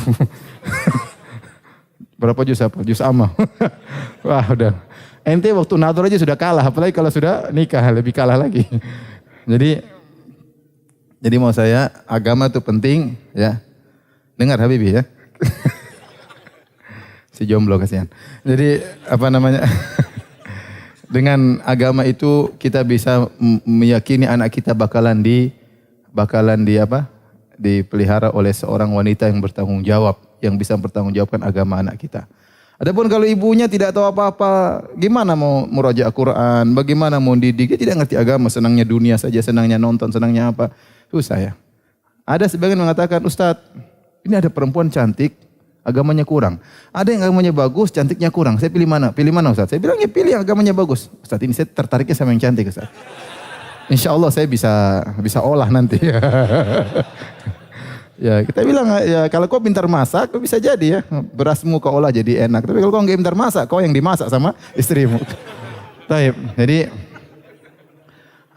Berapa juz apa? Juz amma. Wah udah. Ente waktu nador aja sudah kalah, apalagi kalau sudah nikah lebih kalah lagi. Jadi mau saya agama itu penting, ya. Dengar Habibi, ya. Si jomblo kasihan. Jadi apa namanya? Dengan agama itu kita bisa meyakini anak kita bakalan dipelihara oleh seorang wanita yang bertanggung jawab, yang bisa bertanggungjawabkan agama anak kita. Adapun kalau ibunya tidak tahu apa-apa, gimana mau murajaah Quran, bagaimana mau didik, dia tidak ngerti agama, senangnya dunia saja, senangnya nonton, senangnya apa. Susah, ya. Ada sebagian mengatakan, Ustadz, ini ada perempuan cantik, agamanya kurang. Ada yang agamanya bagus, cantiknya kurang. Saya pilih mana? Pilih mana Ustadz? Saya bilang, ya pilih yang agamanya bagus. Ustadz, ini saya tertariknya sama yang cantik, Ustadz. Insya Allah saya bisa olah nanti. Ya kita bilang, ya kalau kau pintar masak, kau bisa jadi, ya. Berasmu kau olah jadi enak. Tapi kalau kau nggak pintar masak, kau yang dimasak sama istrimu. Baik, jadi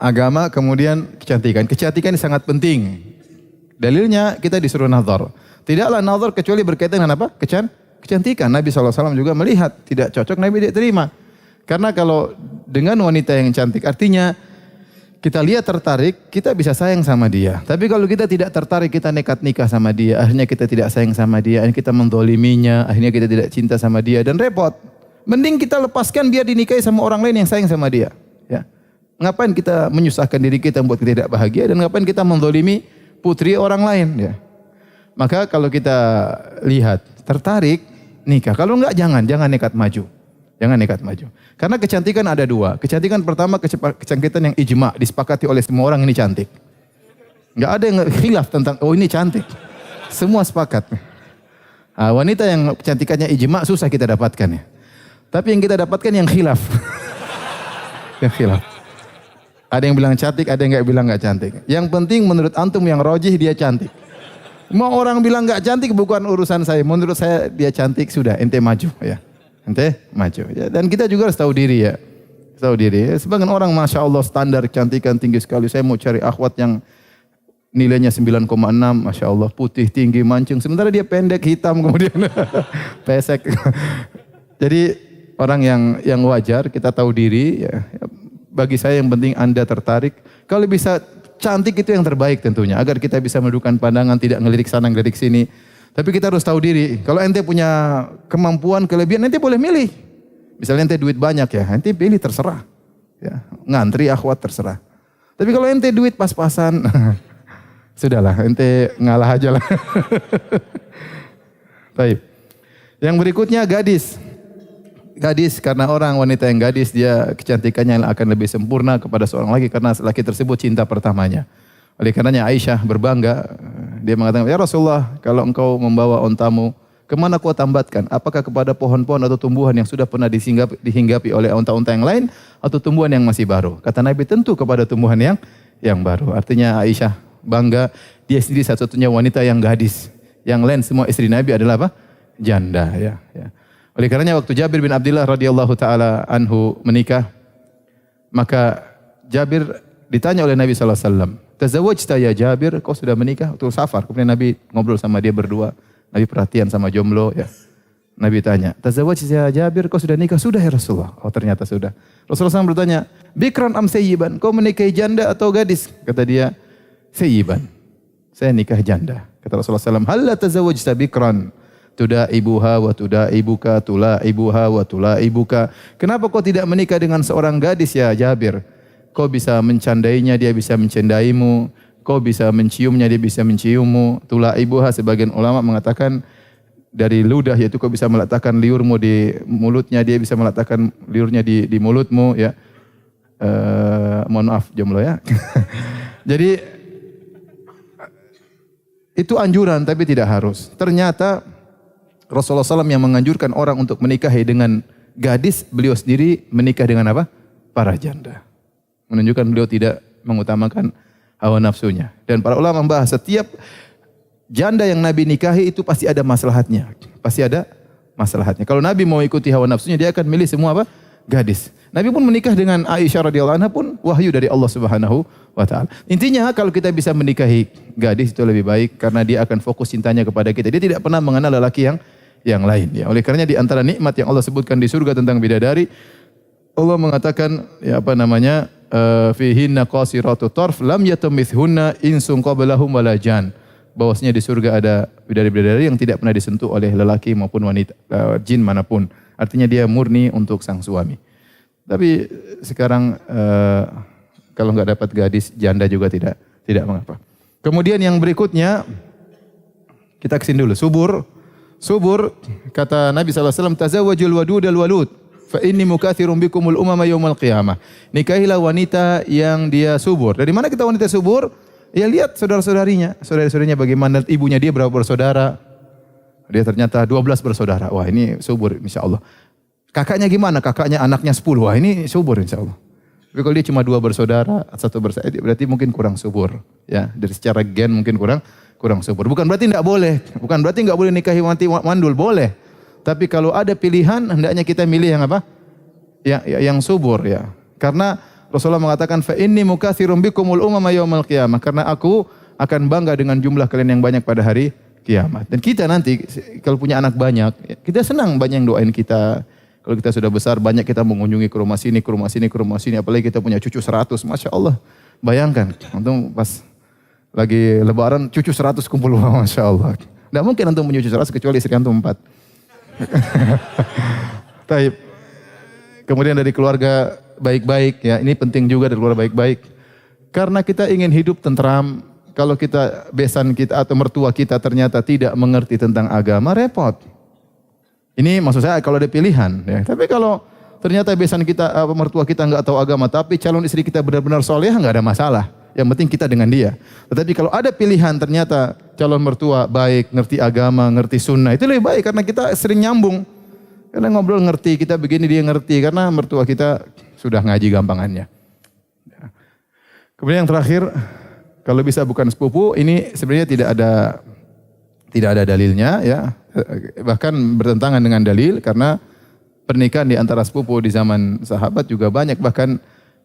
agama kemudian kecantikan. Kecantikan ini sangat penting. Dalilnya kita disuruh nazar. Tidaklah nazar kecuali berkaitan dengan apa? Kecantikan. Nabi SAW juga melihat tidak cocok, Nabi tidak terima. Karena kalau dengan wanita yang cantik artinya kita lihat tertarik, kita bisa sayang sama dia. Tapi kalau kita tidak tertarik, kita nekat nikah sama dia. Akhirnya kita tidak sayang sama dia. Akhirnya kita mendoliminya. Akhirnya kita tidak cinta sama dia. Dan repot. Mending kita lepaskan biar dinikahi sama orang lain yang sayang sama dia. Ya. Ngapain kita menyusahkan diri kita membuat kita tidak bahagia. Dan ngapain kita mendolimi putri orang lain. Ya. Maka kalau kita lihat tertarik, nikah. Kalau enggak jangan nekat maju. Jangan nekat maju. Karena kecantikan ada 2. Kecantikan pertama kecantikan yang ijma, disepakati oleh semua orang ini cantik. Enggak ada yang khilaf tentang oh ini cantik. Semua sepakat. Nah, wanita yang kecantikannya ijma susah kita dapatkan, ya. Tapi yang kita dapatkan yang khilaf. Ya khilaf. Ada yang bilang cantik, ada yang nggak bilang nggak cantik. Yang penting menurut antum yang rojih dia cantik. Mau orang bilang nggak cantik bukan urusan saya. Menurut saya dia cantik sudah. Ente maju ya. Ente maju. Ya, dan kita juga harus tahu diri ya. Tahu diri. Sebagian orang masya Allah standar kecantikan tinggi sekali. Saya mau cari akhwat yang nilainya 9,6, masya Allah putih tinggi mancung. Sementara dia pendek hitam kemudian pesek. Jadi orang yang wajar kita tahu diri. Ya. Bagi saya yang penting Anda tertarik. Kalau bisa cantik itu yang terbaik tentunya. Agar kita bisa menundukkan pandangan, tidak ngelirik sana, ngelirik sini. Tapi kita harus tahu diri. Kalau ente punya kemampuan, kelebihan, ente boleh milih. Misalnya ente duit banyak ya, ente pilih terserah. Ya, ngantri akhwat terserah. Tapi kalau ente duit pas-pasan, sudahlah, ente ngalah aja lah. Baik. Yang berikutnya gadis. Gadis karena orang wanita yang gadis dia kecantikannya akan lebih sempurna kepada seorang laki karena laki tersebut cinta pertamanya. Oleh karenanya Aisyah berbangga, dia mengatakan, "Ya Rasulullah, kalau engkau membawa ontamu, kemana kau tambatkan? Apakah kepada pohon-pohon atau tumbuhan yang sudah pernah dihinggapi oleh onta-onta yang lain atau tumbuhan yang masih baru?" Kata Nabi, tentu kepada tumbuhan yang baru. Artinya Aisyah bangga, dia sendiri satu-satunya wanita yang gadis. Yang lain semua istri Nabi adalah apa? Janda ya. Oleh karenanya waktu Jabir bin Abdullah radhiyallahu taala anhu menikah, maka Jabir ditanya oleh Nabi sallallahu alaihi wasallam, "Tazawwajta ya Jabir?" Kau sudah menikah? Waktu safar. Kemudian Nabi ngobrol sama dia berdua. Nabi perhatian sama jomblo ya. Nabi tanya, "Tazawwajta ya Jabir? Kau sudah nikah?" "Sudah ya Rasulullah." Oh ternyata sudah. Rasulullah SAW bertanya, "Bikran am sayyiban?" Kau menikahi janda atau gadis? Kata dia, "Sayyiban." Saya nikah janda. Kata Rasulullah SAW, "Halla tazawwajta bikran? Tudaibuha wa tudaibuka, tulaibuha wa tulaibuka." Kenapa kau tidak menikah dengan seorang gadis ya Jabir? Kau bisa mencandainya, dia bisa mencandaimu. Kau bisa menciumnya, dia bisa menciummu. Tulaibuha, sebagian ulama mengatakan dari ludah, yaitu kau bisa meletakkan liurmu di mulutnya, dia bisa meletakkan liurnya di mulutmu ya. Mohon maaf jomblo ya. Jadi itu anjuran tapi tidak harus. Ternyata Rasulullah SAW yang menganjurkan orang untuk menikahi dengan gadis, beliau sendiri menikah dengan apa? Para janda. Menunjukkan beliau tidak mengutamakan hawa nafsunya. Dan para ulama membahas setiap janda yang Nabi nikahi itu pasti ada maslahatnya. Pasti ada maslahatnya. Kalau Nabi mau ikuti hawa nafsunya, dia akan milih semua apa? Gadis. Nabi pun menikah dengan Aisyah radhiyallahu anha pun wahyu dari Allah Subhanahu wa taala. Intinya kalau kita bisa menikahi gadis itu lebih baik karena dia akan fokus cintanya kepada kita. Dia tidak pernah mengenal lelaki yang lain ya. Oleh karenanya di antara nikmat yang Allah sebutkan di surga tentang bidadari, Allah mengatakan ya apa namanya? Fihinna qasiratu tarf lam yatamithunna insun qablahum wala jan. Bahwasanya di surga ada bidadari-bidadari yang tidak pernah disentuh oleh lelaki maupun wanita, jin manapun. Artinya dia murni untuk sang suami. Tapi sekarang kalau enggak dapat gadis, janda juga tidak mengapa. Kemudian yang berikutnya kita kesini dulu, subur kata Nabi sallallahu alaihi wasallam, "Tazawwajul wadudal walud fa inni mukatsirun bikumul umama yaumal qiyamah." Nikahilah wanita yang dia subur. Dari mana kita wanita subur? Ya lihat saudara-saudarinya bagaimana, ibunya dia berapa bersaudara. Dia ternyata 12 bersaudara. Wah, ini subur insyaallah. Kakaknya gimana? Kakaknya anaknya 10. Wah, ini subur insyaallah. Tapi kalau dia cuma 2 bersaudara, 1 bersaudara, berarti mungkin kurang subur. Ya, dari secara gen mungkin kurang subur. Bukan berarti enggak boleh. Bukan berarti enggak boleh nikahi wanita mandul, boleh. Tapi kalau ada pilihan, hendaknya kita milih yang apa? Yang subur ya. Karena Rasulullah mengatakan, "Fa inni mukatsirun bikumul umama yaumal qiyamah." Karena aku akan bangga dengan jumlah kalian yang banyak pada hari kiamat. Dan kita nanti kalau punya anak banyak, kita senang banyak yang doain kita. Kalau kita sudah besar, banyak kita mengunjungi ke rumah sini, ke rumah sini, ke rumah sini. Apalagi kita punya cucu 100, Masya Allah. Bayangkan, antum pas lagi lebaran, cucu 100 kumpul, Masya Allah. Tidak mungkin antum punya cucu 100 kecuali istri antum 4. Taib. Kemudian dari keluarga baik-baik, ya ini penting juga dari keluarga baik-baik. Karena kita ingin hidup tentram. Kalau kita besan kita atau mertua kita ternyata tidak mengerti tentang agama, repot. Ini maksud saya kalau ada pilihan. Ya. Tapi kalau ternyata besan kita, mertua kita enggak tahu agama, tapi calon istri kita benar-benar soleh, enggak ada masalah. Yang penting kita dengan dia. Tetapi kalau ada pilihan ternyata calon mertua baik, ngerti agama, ngerti sunnah, itu lebih baik karena kita sering nyambung. Karena ngobrol ngerti, kita begini dia ngerti. Karena mertua kita sudah ngaji gampangannya. Kemudian yang terakhir, kalau bisa bukan sepupu, ini sebenarnya tidak ada dalilnya ya. Bahkan bertentangan dengan dalil karena pernikahan di antara sepupu di zaman sahabat juga banyak. Bahkan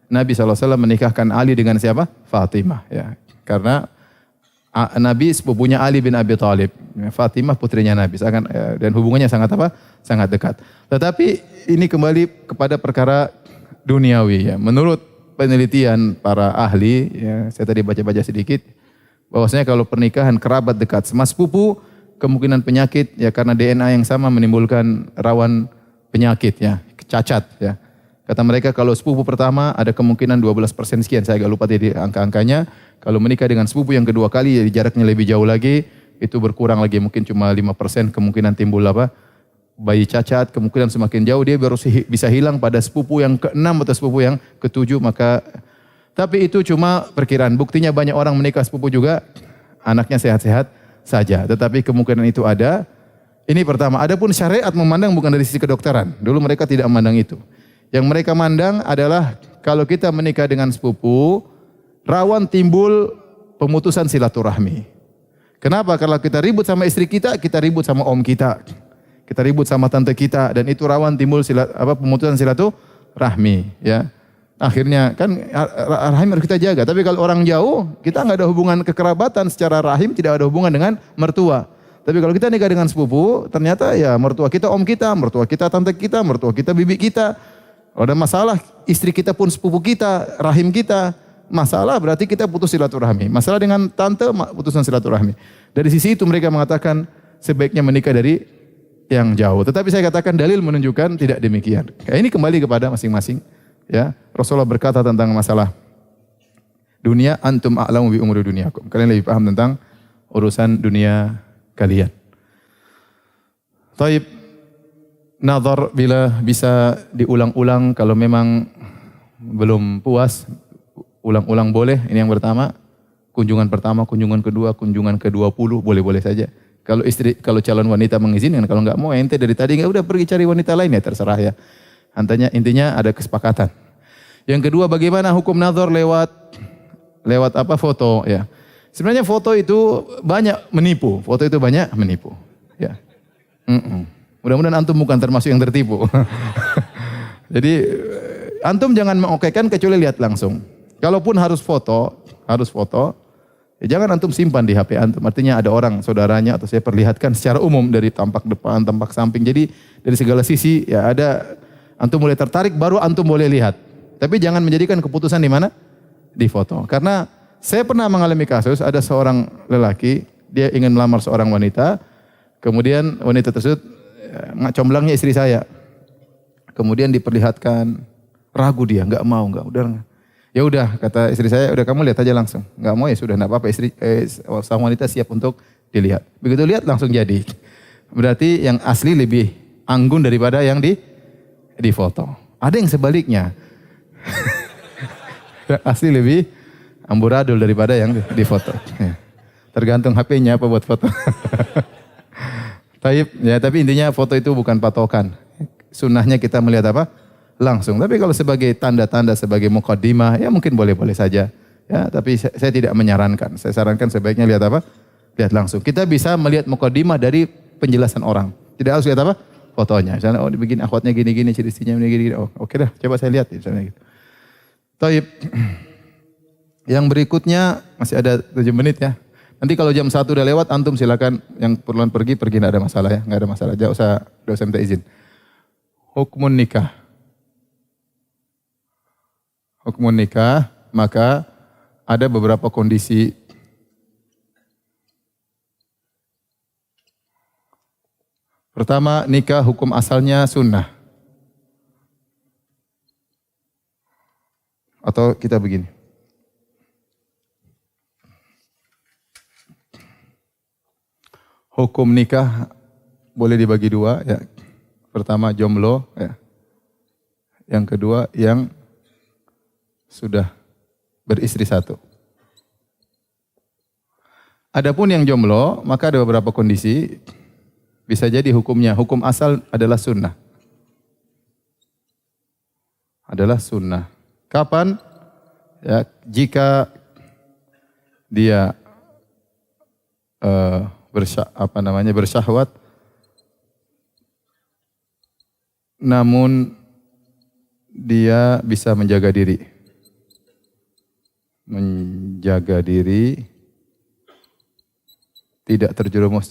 Nabi SAW menikahkan Ali dengan siapa? Fatimah ya. Karena Nabi sepupunya Ali bin Abi Thalib. Fatimah putrinya Nabi. Dan hubungannya sangat apa? Sangat dekat. Tetapi ini kembali kepada perkara duniawi ya. Menurut penelitian para ahli, ya, saya tadi baca-baca sedikit, bahwasanya kalau pernikahan kerabat dekat sama sepupu, kemungkinan penyakit ya karena DNA yang sama menimbulkan rawan penyakit ya, cacat ya. Kata mereka kalau sepupu pertama ada kemungkinan 12% sekian, saya agak lupa tadi angka-angkanya. Kalau menikah dengan sepupu yang kedua kali jadi jaraknya lebih jauh lagi, itu berkurang lagi mungkin cuma 5% kemungkinan timbul apa? Bayi cacat, kemungkinan semakin jauh dia baru bisa hilang pada sepupu yang ke-6 atau sepupu yang ke-7 maka tapi itu cuma perkiraan. Buktinya banyak orang menikah sepupu juga anaknya sehat-sehat saja. Tetapi kemungkinan itu ada. Ini pertama. Adapun syariat memandang bukan dari sisi kedokteran. Dulu mereka tidak memandang itu. Yang mereka mandang adalah kalau kita menikah dengan sepupu, rawan timbul pemutusan silaturahmi. Kenapa? Kalau kita ribut sama istri kita, kita ribut sama om kita. Kita ribut sama tante kita dan itu rawan timbul pemutusan silaturahmi ya. Akhirnya kan rahim harus kita jaga. Tapi kalau orang jauh, kita enggak ada hubungan kekerabatan secara rahim, tidak ada hubungan dengan mertua. Tapi kalau kita nikah dengan sepupu, ternyata ya mertua kita om kita, mertua kita tante kita, mertua kita bibi kita. Kalau ada masalah, istri kita pun sepupu kita, rahim kita. Masalah berarti kita putus silaturahmi. Masalah dengan tante, putusan silaturahmi. Dari sisi itu mereka mengatakan sebaiknya menikah dari yang jauh. Tetapi saya katakan dalil menunjukkan tidak demikian. Ini kembali kepada masing-masing. Ya, Rasulullah berkata tentang masalah dunia, antum a'lamu bi umuri dunyakum. Kalian lebih paham tentang urusan dunia kalian. Taib, nazar bila bisa diulang-ulang kalau memang belum puas, ulang-ulang boleh. Ini yang pertama. Kunjungan pertama, kunjungan kedua, kunjungan ke-20 boleh-boleh saja. Kalau calon wanita mengizinkan, kalau enggak mau ente dari tadi enggak udah pergi cari wanita lain ya terserah ya. Intinya ada kesepakatan. Yang kedua bagaimana hukum nazar lewat apa foto ya. Sebenarnya foto itu banyak menipu. Foto itu banyak menipu ya. Mudah-mudahan antum bukan termasuk yang tertipu. Jadi antum jangan mengokekan kecuali lihat langsung. Kalaupun harus foto, ya jangan antum simpan di HP antum. Artinya ada orang saudaranya atau saya perlihatkan secara umum dari tampak depan, tampak samping. Jadi dari segala sisi ya ada antum mulai tertarik baru antum boleh lihat. Tapi jangan menjadikan keputusan di mana? Di foto. Karena saya pernah mengalami kasus ada seorang lelaki dia ingin melamar seorang wanita. Kemudian wanita tersebut comblangnya istri saya. Kemudian diperlihatkan ragu dia, enggak mau, udah. Ya udah kata istri saya, udah kamu lihat aja langsung. Enggak mau ya sudah enggak apa-apa sang wanita siap untuk dilihat. Begitu lihat langsung jadi. Berarti yang asli lebih anggun daripada yang di foto. Ada yang sebaliknya. Yang asli lebih amburadul daripada yang di foto. Ya. Tergantung HP-nya apa buat foto. Tapi intinya foto itu bukan patokan. Sunnahnya kita melihat apa? Langsung. Tapi kalau sebagai tanda-tanda, sebagai muqaddimah, ya mungkin boleh-boleh saja. Ya, tapi saya tidak menyarankan. Saya sarankan sebaiknya lihat apa? Lihat langsung. Kita bisa melihat muqaddimah dari penjelasan orang. Tidak harus lihat apa? Fotonya. Misalnya, oh begini, akhwatnya gini-gini, ciri-cirinya gini-gini. Oh, oke dah, coba saya lihat. Misalnya gitu. Taib. Yang berikutnya, masih ada 7 menit ya. Nanti kalau jam 1 udah lewat, antum silakan yang perluan pergi tidak ada masalah ya. Enggak ada masalah. Jangan usah minta izin. Hukmun nikah. Hukum nikah, maka ada beberapa kondisi. Pertama, nikah hukum asalnya sunnah. Atau kita begini. Hukum nikah boleh dibagi 2 ya. Pertama jomblo ya. Yang kedua yang sudah beristri 1. Adapun yang jomblo, maka ada beberapa kondisi. Bisa jadi hukum asal adalah sunnah. adalah sunnah. Kapan? Ya, jika dia bersyahwat, namun dia bisa menjaga diri. Menjaga diri, tidak terjerumus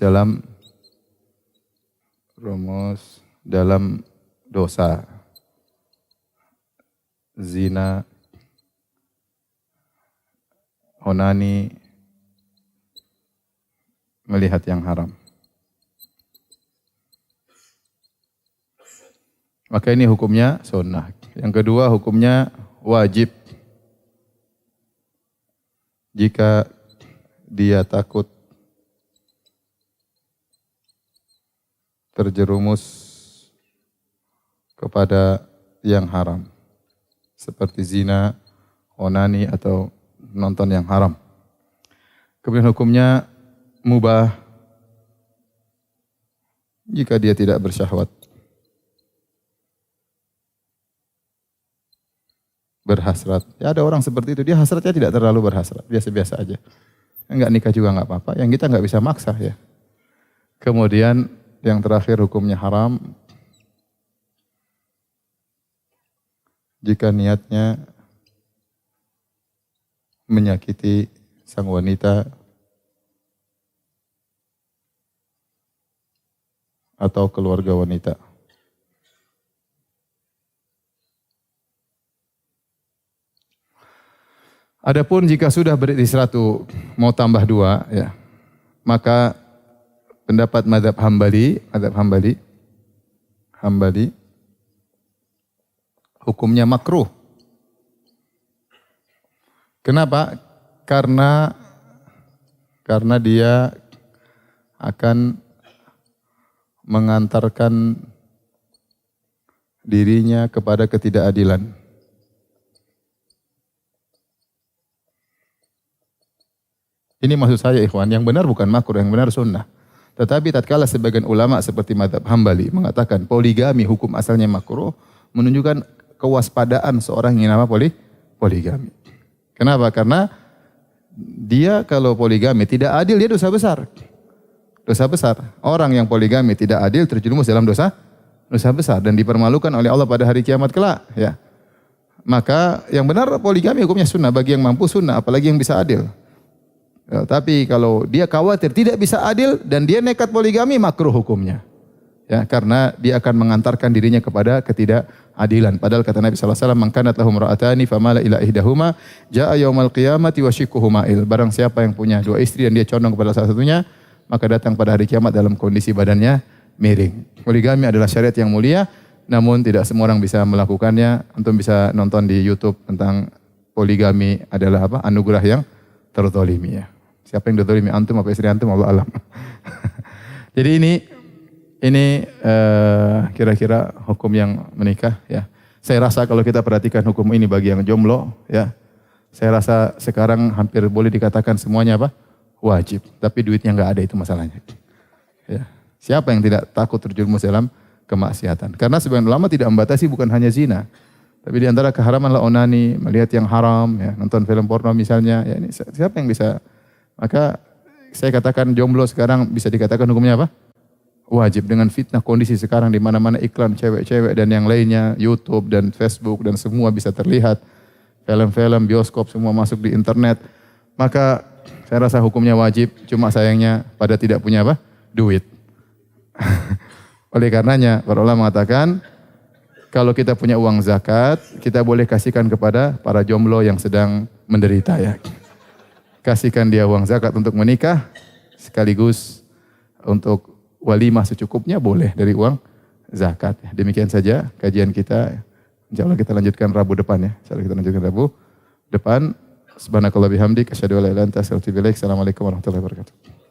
dalam dosa, zina, onani, melihat yang haram. Maka ini hukumnya sunnah. Yang kedua hukumnya wajib. Jika dia takut terjerumus kepada yang haram, seperti zina, onani, atau nonton yang haram. Kemudian hukumnya mubah jika dia tidak bersyahwat. Berhasrat. Ya ada orang seperti itu, dia hasratnya tidak terlalu berhasrat, biasa-biasa aja. Enggak nikah juga enggak apa-apa, yang kita enggak bisa maksa ya. Kemudian yang terakhir hukumnya haram jika niatnya menyakiti sang wanita atau keluarga wanita. Adapun jika sudah berisra mau tambah 2 ya, maka pendapat mazhab Hambali hukumnya makruh. Kenapa? Karena dia akan mengantarkan dirinya kepada ketidakadilan. Ini maksud saya ikhwan, yang benar bukan makruh, yang benar sunnah. Tetapi tatkala sebagian ulama seperti mazhab Hambali mengatakan poligami hukum asalnya makruh, menunjukkan kewaspadaan seorang yang nama poligami. Kenapa? Karena dia kalau poligami tidak adil, dia dosa besar. Dosa besar. Orang yang poligami tidak adil terjerumus dalam dosa besar dan dipermalukan oleh Allah pada hari kiamat kelak, ya. Maka yang benar poligami hukumnya sunnah, bagi yang mampu sunnah, apalagi yang bisa adil. Ya, tapi kalau dia khawatir tidak bisa adil dan dia nekat poligami, makruh hukumnya. Ya, karena dia akan mengantarkan dirinya kepada ketidakadilan. Padahal kata Nabi sallallahu alaihi wasallam, "Man kanat lahu imra'atani famala ila ihdahuma, jaa yaumal qiyamati wa shiqquhu ma'il." Barang siapa yang punya 2 istri dan dia condong kepada salah satunya, maka datang pada hari kiamat dalam kondisi badannya miring. Poligami adalah syariat yang mulia, namun tidak semua orang bisa melakukannya. Antum bisa nonton di YouTube tentang poligami adalah apa? Anugerah yang terzalimi ya. Siapa yang terzalimi, antum apa istri antum, Allah alam. Jadi ini kira-kira hukum yang menikah ya. Saya rasa kalau kita perhatikan hukum ini bagi yang jomblo ya, saya rasa sekarang hampir boleh dikatakan semuanya apa? Wajib. Tapi duitnya enggak ada, itu masalahnya. Ya. Siapa yang tidak takut terjerumus dalam kemaksiatan? Karena sebagian ulama tidak membatasi bukan hanya zina, tapi di antara keharaman adalah onani, melihat yang haram ya, nonton film porno misalnya. Ya, ini siapa yang bisa? Maka saya katakan jomblo sekarang bisa dikatakan hukumnya apa? Wajib. Dengan fitnah kondisi sekarang di mana-mana iklan cewek-cewek dan yang lainnya, YouTube dan Facebook dan semua bisa terlihat. Film-film, bioskop semua masuk di internet. Maka saya rasa hukumnya wajib, cuma sayangnya pada tidak punya apa? Duit. Oleh karenanya para ulama mengatakan kalau kita punya uang zakat, kita boleh kasihkan kepada para jomblo yang sedang menderita ya. Kasihkan dia uang zakat untuk menikah, sekaligus untuk walimah secukupnya boleh dari uang zakat. Demikian saja kajian kita. Insyaallah kita lanjutkan Rabu depan ya. Insyaallah kita lanjutkan Rabu depan. Subhanakallah bihamdik asyhadu an la ilaha illa anta astaghfiruka wa atubu ilaik. Assalamualaikum warahmatullahi wabarakatuh.